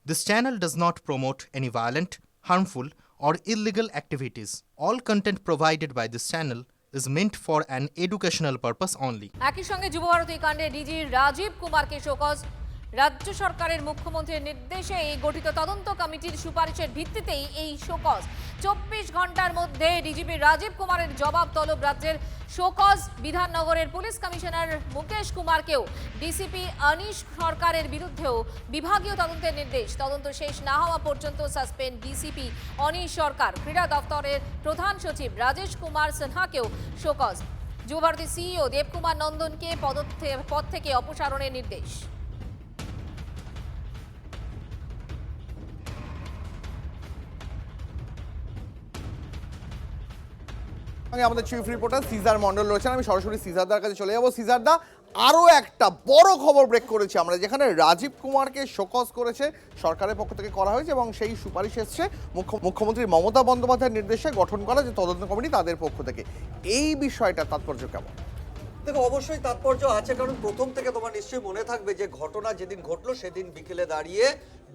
This channel does not promote any violent, harmful, or illegal activities. All content provided by this channel is meant for an educational purpose only. একই সঙ্গে যুবভারতী কাণ্ডে DG Rajib কুমারকে show cause রাজ্য সরকারের মুখ্যমন্ত্রীর নির্দেশে এই গঠিত তদন্ত কমিটির সুপারিশের ভিত্তিতেই এই শোকজ 24 ঘন্টার মধ্যে ডিজিপি রাজীব কুমারের জবাব তলব রাজ্যের শোকজ বিধাননগরের পুলিশ কমিশনার মুকেশ কুমারকেও ডিসিপি অনিশ সরকারের বিরুদ্ধেও বিভাগীয় তদন্তের নির্দেশ। তদন্ত শেষ না হওয়া পর্যন্ত সাসপেন্ড ডিসিপি অনিশ সরকার। ক্রীড়া দপ্তরের প্রধান সচিব রাজেশ কুমার সিনহাকেও শোকজ। যুবভারতী সিইও দেবকুমার নন্দনকে পদ থেকে অপসারণের নির্দেশ। আমাদের চিফ রিপোর্টার সিজার মন্ডল রয়েছেন। আমি সরাসরি সিজারদার কাছে চলে যাবো। সিজারদা, আরও একটা বড় খবর ব্রেক করেছি আমরা, যেখানে রাজীব কুমারকে শোকজ করেছে সরকারের পক্ষ থেকে করা হয়েছে এবং সেই সুপারিশ এসছে মুখ্যমন্ত্রী মমতা বন্দ্যোপাধ্যায়ের নির্দেশে গঠন করা যে তদন্ত কমিটি তাদের পক্ষ থেকে। এই বিষয়টা তাৎপর্য কেমন? দেখো, অবশ্যই তাৎপর্য আছে, কারণ প্রথম থেকে তোমার নিশ্চয়ই মনে থাকবে যে ঘটনা যেদিন ঘটলো সেদিন বিকেলে দাঁড়িয়ে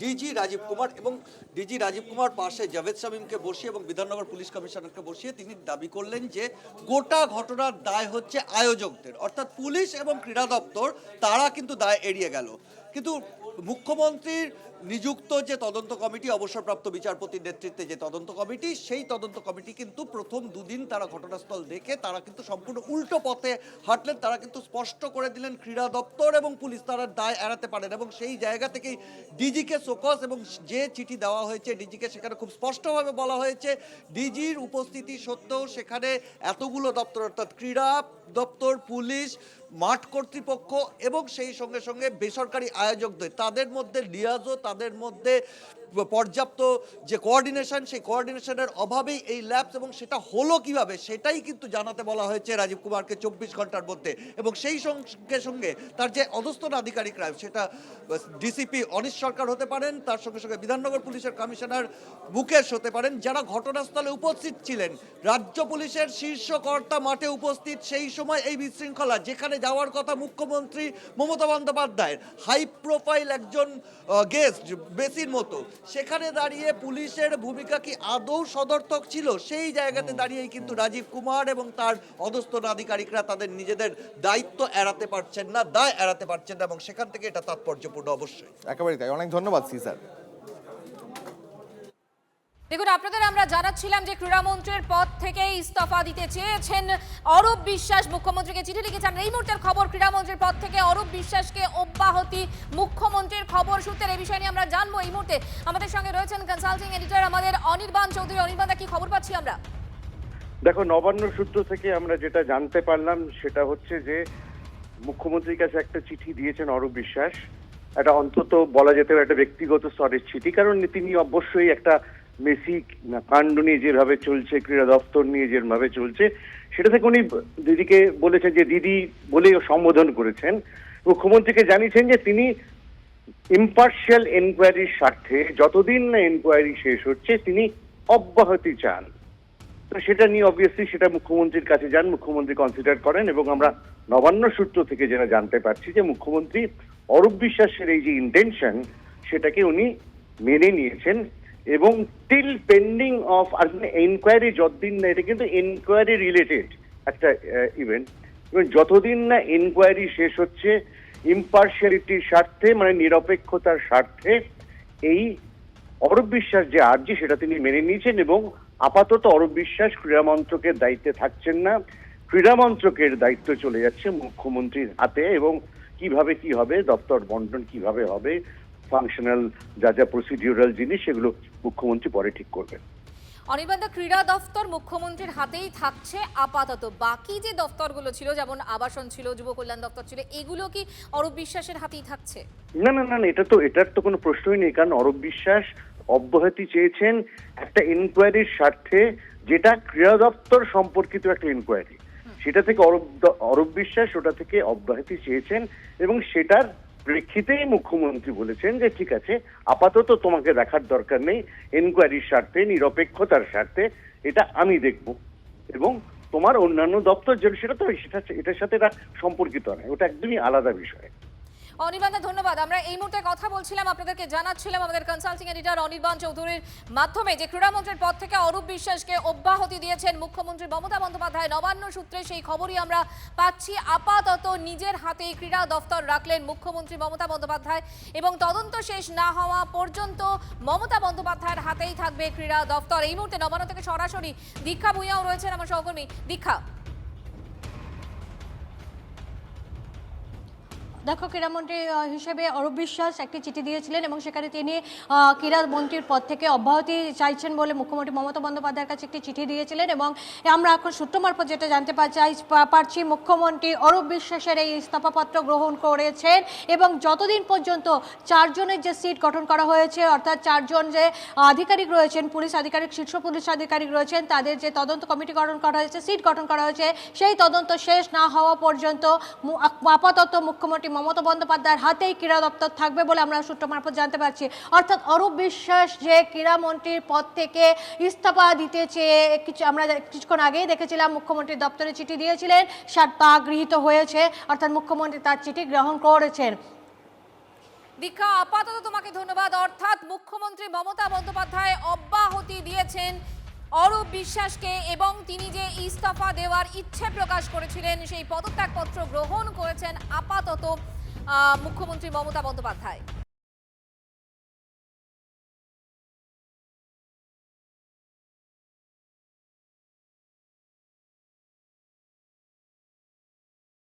ডিজি রাজীব কুমার এবং ডিজি রাজীব কুমার পাশে জাভেদ শামীমকে বসিয়ে এবং বিধাননগর পুলিশ কমিশনারকে বসিয়ে তিনি দাবি করলেন যে গোটা ঘটনার দায় হচ্ছে আয়োজকদের, অর্থাৎ পুলিশ এবং ক্রীড়া দপ্তর, তারা কিন্তু দায় এড়িয়ে গেল। কিন্তু মুখ্যমন্ত্রীর নিযুক্ত যে তদন্ত কমিটি, অবসরপ্রাপ্ত বিচারপতির নেতৃত্বে যে তদন্ত কমিটি, সেই তদন্ত কমিটি কিন্তু প্রথম দুদিন তারা ঘটনাস্থল দেখে তারা কিন্তু সম্পূর্ণ উল্টো পথে হাঁটলেন। তারা কিন্তু স্পষ্ট করে দিলেন ক্রীড়া দপ্তর এবং পুলিশ তারা দায় এড়াতে পারেন এবং সেই জায়গা থেকেই ডিজিকে শোকজ এবং যে চিঠি দেওয়া হয়েছে ডিজিকে, সেখানে খুব স্পষ্টভাবে বলা হয়েছে ডিজির উপস্থিতি সত্ত্বেও সেখানে এতগুলো দপ্তর, অর্থাৎ ক্রীড়া দপ্তর, পুলিশ, মাঠ কর্তৃপক্ষ এবং সেই সঙ্গে সঙ্গে বেসরকারি আয়োজকদের, তাদের মধ্যে লিয়াজো, তাদের মধ্যে পর্যাপ্ত যে কোঅর্ডিনেশন, সেই কোঅর্ডিনেশনের অভাবেই এই ল্যাপস, এবং সেটা হলো কিভাবে সেটাই কিন্তু জানাতে বলা হয়েছে রাজীব কুমারকে 24 ঘন্টার মধ্যে। এবং সেই সঙ্গে সঙ্গে তার যে অধস্তন আধিকারিকরা, সেটা ডিসিপি অনিশ সরকার হতে পারেন, তার সঙ্গে সঙ্গে বিধাননগর পুলিশের কমিশনার মুকেশ হতে পারেন, যারা ঘটনাস্থলে উপস্থিত ছিলেন। রাজ্য পুলিশের শীর্ষ কর্তা মাঠে উপস্থিত সেই সময় এই বিশৃঙ্খলা, যেখানে যাওয়ার কথা মুখ্যমন্ত্রী মমতা বন্দ্যোপাধ্যায়ের, হাই প্রোফাইল একজন গেস্ট বেসির মতো, সেখানে দাঁড়িয়ে পুলিশের ভূমিকা কি আদৌ সদর্থক ছিল? সেই জায়গাতে দাঁড়িয়েই কিন্তু রাজীব কুমার এবং তার অধস্তন আধিকারিকরা তাদের নিজেদের দায়িত্ব এড়াতে পারছেন না, দায় এড়াতে পারছেন না, এবং সেখান থেকে এটা তাৎপর্যপূর্ণ। অবশ্যই একেবারেই তাই। অনেক ধন্যবাদ সিজার। দেখুন, আপনাদের আমরা জানাচ্ছিলাম যে ক্রীড়ামন্ত্রীর পদ থেকে ইস্তফা দিতে চেয়েছেন অরূপ বিশ্বাস, মুখ্যমন্ত্রীকে চিঠি লিখেছেন। এই মুহূর্তের খবর, ক্রীড়ামন্ত্রীর পদ থেকে অরূপ বিশ্বাসকে অব্যাহতি মুখ্যমন্ত্রীর খবর সূত্রে। এই বিষয় নিয়ে আমরা জানবো। এই মুহূর্তে আমাদের সঙ্গে রয়েছেন কনসাল্টিং এডিটর আমাদের অনির্বাণ চৌধুরী। অনির্বাণদা, কি খবর পাচ্ছি আমরা? দেখো, নবান্ন সূত্র থেকে আমরা যেটা জানতে পারলাম সেটা হচ্ছে যে মুখ্যমন্ত্রীর কাছে একটা চিঠি দিয়েছেন অরূপ বিশ্বাস। এটা অন্তত বলা যেতে পারে একটা ব্যক্তিগত স্তরের চিঠি, কারণ তিনি অবশ্যই একটা মেসি কাণ্ড নিয়ে যেভাবে চলছে, ক্রীড়া দপ্তর নিয়ে যেভাবে চলছে, সেটা থেকে উনি দিদিকে বলেছেন যে দিদি বলেই সম্বোধন করেছেন। মুখ্যমন্ত্রীকে জানিয়েছেন যে তিনি ইম্পার্শিয়াল এনকোয়ারির স্বার্থে যতদিন না এনকোয়ারি শেষ হচ্ছে তিনি অব্যাহতি চান। তো সেটা নিয়ে অবভিয়াসলি সেটা মুখ্যমন্ত্রীর কাছে যান, মুখ্যমন্ত্রী কনসিডার করেন, এবং আমরা নবান্ন সূত্র থেকে যেটা জানতে পারছি যে মুখ্যমন্ত্রী অরূপ বিশ্বাসের এই যে ইন্টেনশন সেটাকে উনি মেনে নিয়েছেন এবং টিল পেন্ডিং অফ এনকোয়ারি, যতদিন না, এটা কিন্তু এনকোয়ারি রিলেটেড একটা ইভেন্ট, এবং যতদিন না এনকোয়ারি শেষ হচ্ছে ইম্পার্শিয়ালিটির স্বার্থে, মানে নিরপেক্ষতার স্বার্থে এই অরূপ বিশ্বাস যে আর্জি সেটা তিনি মেনে নিয়েছেন। এবং আপাতত অরূপ বিশ্বাস ক্রীড়া মন্ত্রকের দায়িত্বে থাকছেন না, ক্রীড়া মন্ত্রকের দায়িত্ব চলে যাচ্ছে মুখ্যমন্ত্রীর হাতে, এবং কিভাবে কি হবে, দপ্তর বন্টন কিভাবে হবে, ফাংশনাল যা যা প্রসিডিউরাল জিনিস, সেগুলো মুখ্যমন্ত্রী পরে ঠিক করবেন। অনির্বাণদা, ক্রীড়া দপ্তর মুখ্যমন্ত্রীর হাতেই থাকছে আপাতত। বাকি যে দপ্তরগুলো ছিল, যেমন আবাসন ছিল, যুব কল্যাণ দপ্তর ছিল, এগুলো কি অরূপ বিশ্বাসের হাতেই থাকছে? না না না, এটার তো কোনো প্রশ্নই নেই, কারণ অরূপ বিশ্বাস অব্যাহতি চেয়েছেন একটা ইনকোয়ারির স্বার্থে, যেটা ক্রীড়া দপ্তর সম্পর্কিত একটা ইনকোয়ারি, সেটা থেকে অরূপ বিশ্বাস ওটা থেকে অব্যাহতি চেয়েছেন, এবং সেটার প্রেক্ষিতেই মুখ্যমন্ত্রী বলেছেন যে ঠিক আছে, আপাতত তোমাকে দেখার দরকার নেই, এনকোয়ারির স্বার্থে, নিরপেক্ষতার স্বার্থে এটা আমি দেখব, এবং তোমার অন্যান্য দপ্তর যেটা, সেটা তো এটার সাথে এটা সম্পর্কিত নয়, ওটা একদমই আলাদা বিষয়। অনির্বাণ দা, ধন্যবাদ। আমরা এই মুহূর্তে কথা বলছিলাম, আপনাদেরকে জানাচ্ছিলাম আমাদের কনসাল্টিং এডিটর অনির্বাণ চৌধুরীর মাধ্যমে যে ক্রীড়ামন্ত্রীর পদ থেকে অরূপ বিশ্বাসকে অব্যাহতি দিয়েছেন মুখ্যমন্ত্রী মমতা বন্দ্যোপাধ্যায়। নবান্ন সূত্রে সেই খবরই আমরা পাচ্ছি। আপাতত নিজের হাতেই ক্রীড়া দফতর রাখলেন মুখ্যমন্ত্রী মমতা বন্দ্যোপাধ্যায় এবং তদন্ত শেষ না হওয়া পর্যন্ত মমতা বন্দ্যোপাধ্যায়ের হাতেই থাকবে ক্রীড়া দফতর। এই মুহূর্তে নবান্ন থেকে সরাসরি দীক্ষা ভূঁইয়াও রয়েছেন আমার সহকর্মী। দীক্ষা, দেখো, ক্রীড়ামন্ত্রী হিসেবে অরূপ বিশ্বাস একটি চিঠি দিয়েছিলেন এবং সেখানে তিনি ক্রীড়ামন্ত্রীর পদ থেকে অব্যাহতি চাইছেন বলে মুখ্যমন্ত্রী মমতা বন্দ্যোপাধ্যায়ের কাছে একটি চিঠি দিয়েছিলেন এবং আমরা এখন সূত্র মারফত যেটা জানতে পারছি মুখ্যমন্ত্রী অরূপ বিশ্বাসের এই ইস্তফাপত্র গ্রহণ করেছেন এবং যতদিন পর্যন্ত 4 জনের যে সিট গঠন করা হয়েছে, অর্থাৎ 4 জন যে আধিকারিক রয়েছেন, পুলিশ আধিকারিক, শীর্ষ পুলিশ আধিকারিক রয়েছেন, তাদের যে তদন্ত কমিটি গঠন করা হয়েছে, সিট গঠন করা হয়েছে, সেই তদন্ত শেষ না হওয়া পর্যন্ত আপাতত মুখ্যমন্ত্রী মমতা বন্দ্যোপাধ্যায়ের হাতেই ক্রীড়া দপ্তর থাকবে বলে আমরা সূত্র মারফত জানতে পারছি। অর্থাৎ অরূপ বিশ্বাস যে ক্রীড়ামন্ত্রীর পদ থেকে ইস্তফা দিতে চেয়ে আমরা কিছুক্ষণ আগেই দেখেছিলাম মুখ্যমন্ত্রীর দপ্তরে চিঠি দিয়েছিলেন, তা গৃহীত হয়েছে, অর্থাৎ মুখ্যমন্ত্রী তার চিঠি গ্রহণ করেছেন। দীক্ষা, আপাতত তোমাকে ধন্যবাদ। অর্থাৎ মুখ্যমন্ত্রী মমতা বন্দ্যোপাধ্যায় অব্যাহতি দিয়েছেন অরূপ বিশ্বাসকে এবং তিনি যে ইস্তফা দেওয়ার ইচ্ছে প্রকাশ করেছিলেন সেই পদত্যাগপত্র গ্রহণ করেছেন আপাতত মুখ্যমন্ত্রী মমতা বন্দ্যোপাধ্যায়।